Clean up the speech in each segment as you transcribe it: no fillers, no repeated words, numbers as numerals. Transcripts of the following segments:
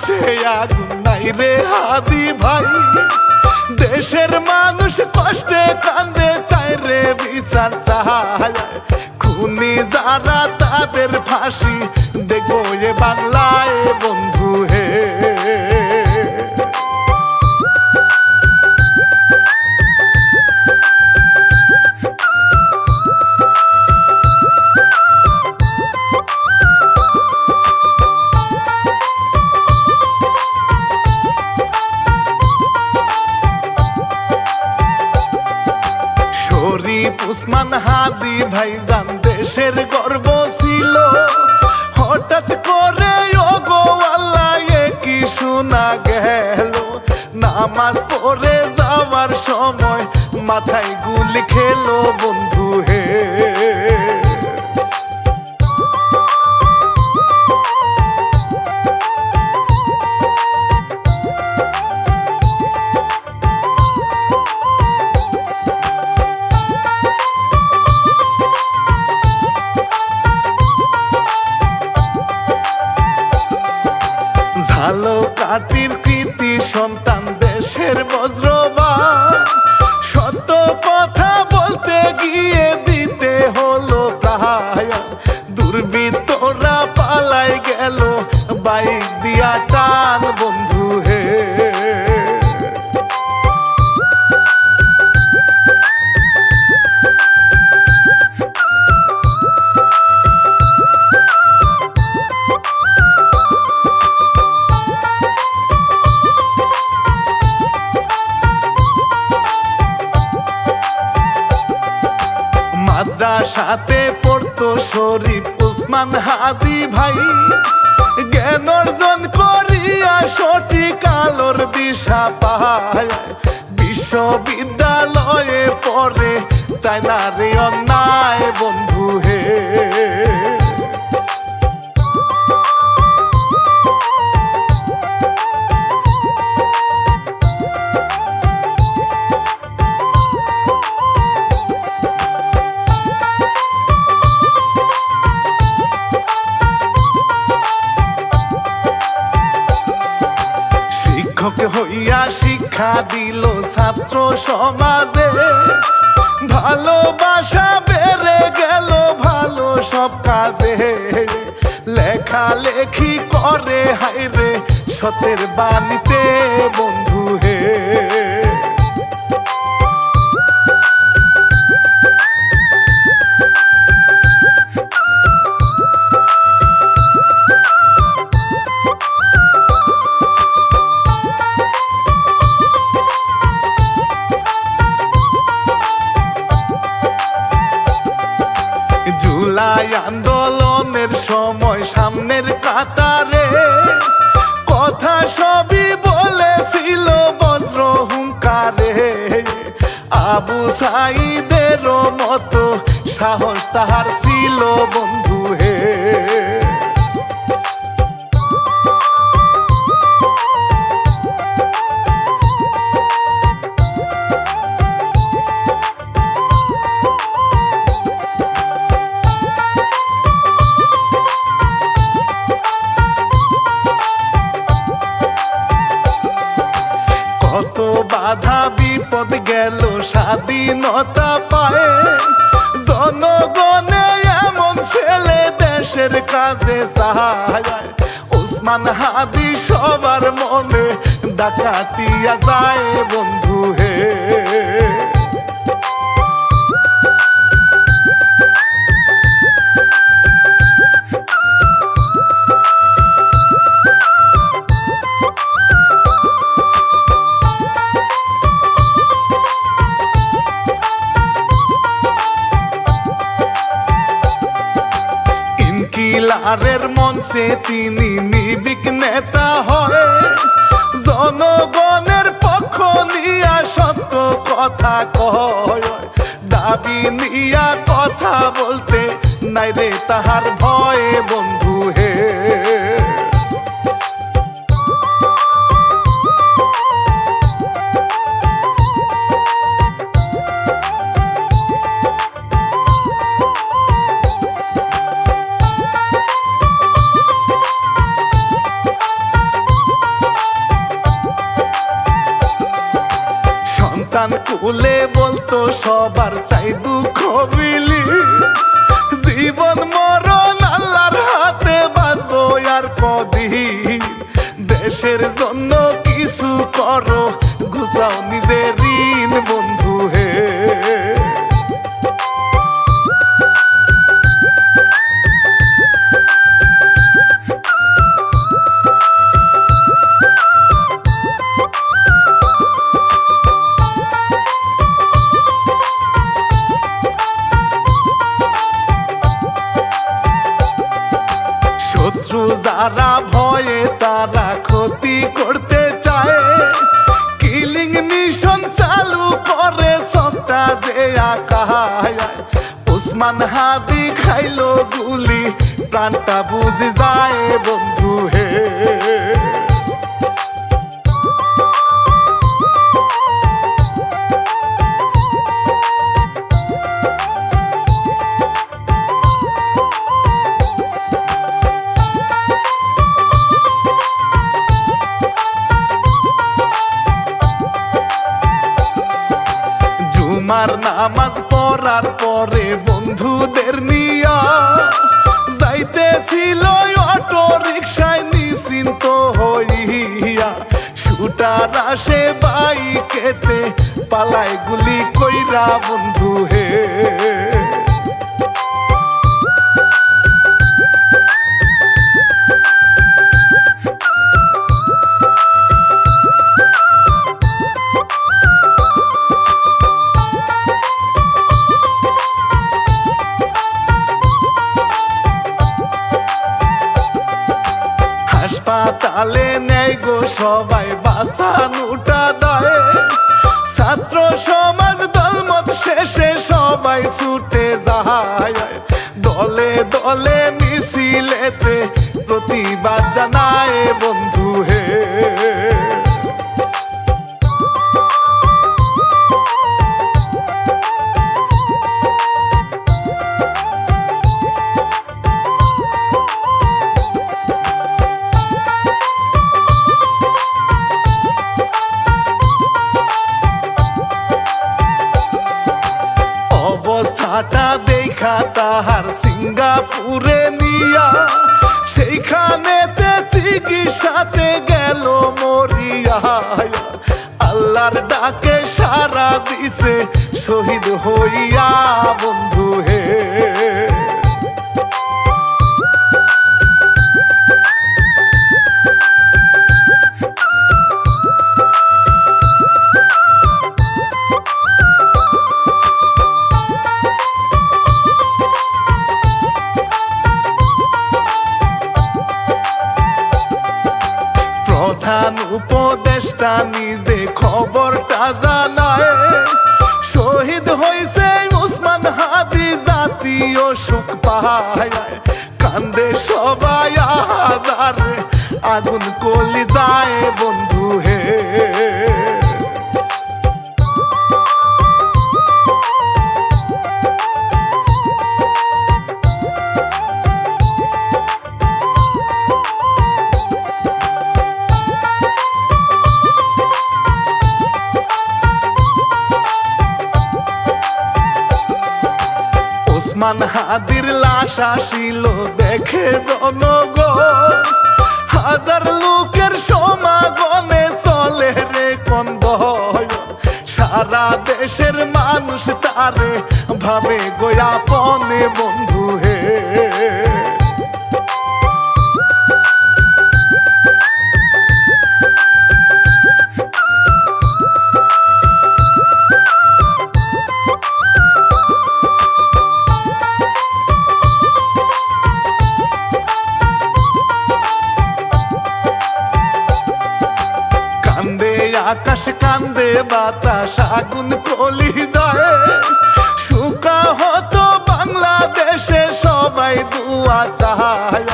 আছে আগুন নাই রে হাদি ভাই, দেশের মানুষ কষ্টে কান্দে চায় রে বিচার চায়, খুনি যারা তাদের ফাঁসি দেখবো এ বাংলায় বন্ধু হে। উসমান হাদি ভাইজান দেশের গর্ব ছিল, হঠাৎ করে ওগো আল্লাহ এ কি শোনা গেল, নামাজ পড়ে যাওয়ার সময় মাথায় গুলি খেলো বন্ধু হে। ঝালো কাটির কৃতি সন্তান দেশের বজ্রবান, সত্য কথা বলতে গিয়ে দিতে হলো প্রায়, দুর্বৃত্তরা পালাই গেল বাইক দিয়া টান বন্ধু হে। মাদ্রাসাতে পড়তো শরীফ উসমান হাদি ভাই, জ্ঞান অর্জন করিয়া সঠিক আলোর দিশা পায়, বিশ্ববিদ্যালয়ে পড়ে চায় না রে অন্যায় বন্ধু হে। শিক্ষক হইয়া শিক্ষা দিল ছাত্র সমাজে, ভালোবাসা বেড়ে গেল ভালো সব কাজে, লেখালেখি করে হাইরে সতের বাণীতে বন্ধু হে। জুলাই আন্দোলনের সময় সামনের কাতারে কথা সবই বলেছিল বজ্র হুঙ্কারে, আবু সাঈদেরও মতো সাহস তাহার ছিল বন্ধু হে। কত বাধা বিপদ গেল স্বাধীনতা পায়, জনগণে এমন ছেলে দেশের কাজে চায়, উসমান হাদি সবার মনে ডাকাতিয়া যায় বন্ধু হে। ইনকিলাবের মঞ্চে তিনি নির্ভীক নেতা হয়, জনগণের পক্ষ নিয়া সত্য কথা কয়, দাবি নিয়া কথা বলতে নাই রে তাহার ভয়ে বন্ধু হে। সবার চাই দুঃখ বিলি, জীবন মরণ আল্লাহর হাতে, বাঁচবো আর কদিন। দেশের জন্য কিছু করো, ঘুষাও নিজের ঋণ বন্ধু হে। শত্রু যারা ভয়ে তারা ক্ষতি করতে চায়, কিলিং মিশন চালু করে সবটা যে আকায়। ওসমান হাদি খাইলো গুলি, প্রাণটা বুঝে যায় বন্ধু হে। জুমার নামাজ পড়ার পরে বন্ধুদের নিয়া যাইতেছিল অটো রিক্সায় নিশ্চিন্ত হইয়া, শুটার আসে বাইকেতে পালায় গুলি কইরা বন্ধু হে। হাসপাতালে নেই গো সবাই বাঁচানোটা দায়, ছাত্র সমাজ দলমত শেষে সবাই ছুটে যায়, দলে দলে মিছিলেতে প্রতিবাদ জানায় বন্ধু হে। অবস্থাটা দেখা তাহার সিঙ্গাপুরে নিয়া, সেইখানেতে চিকিৎসাতে গেল মরিয়া, আল্লাহর ডাকে সারা দিছে শহীদ হইয়া বন্ধু হে। প্রধান উপদেষ্টা নিজে খবরটা জানায়, শহীদ হইছে ওসমান হাদি জাতীয় সুখ পায়, কান্দে সবাই হাজারে আগুন কলি যায় বন্ধু হে। ওসমান হাদির লাশ আসিল দেখে জনগণ, হাজার লোকের সমাগমে চলে রে কন্দয়, সারা দেশের মানুষ তারে ভাবে গোয়াপনে বন্ধু হে। আকাশ কান্দে বাতাস আগুন কলি যায়, সুকা হতো বাংলাদেশে সবাই দুয়া চায়,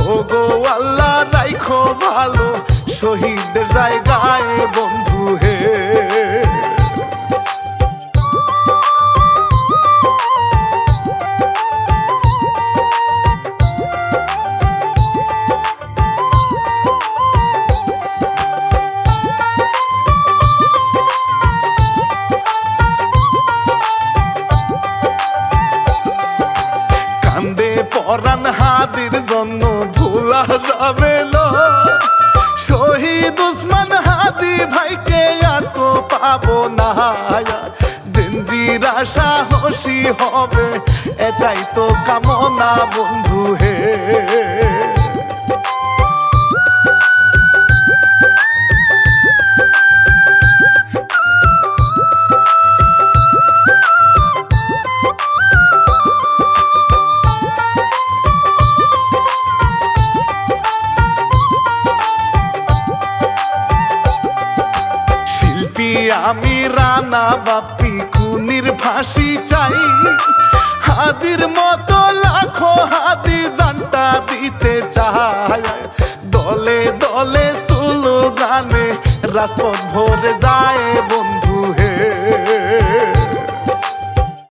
ও গো আল্লাহ রাইখো ভালো শহীদদের জায়গায় বন্ধু হে। পরাণ হাদির জন্য ভুলা যাবে লো শহীদ উসমান হাদি ভাইকে আর তো পাবো না জিঞ্জিরা সাহসী হবে এটাই তো কামনা বন্ধু হে আমি রানা বাপ্পি খুনির ফাঁসি চাই হাদির মতো লাখো হাদি জানটা দিতে চায় দলে দলে স্লোগানে রাজপথ ভরে যায় বন্ধু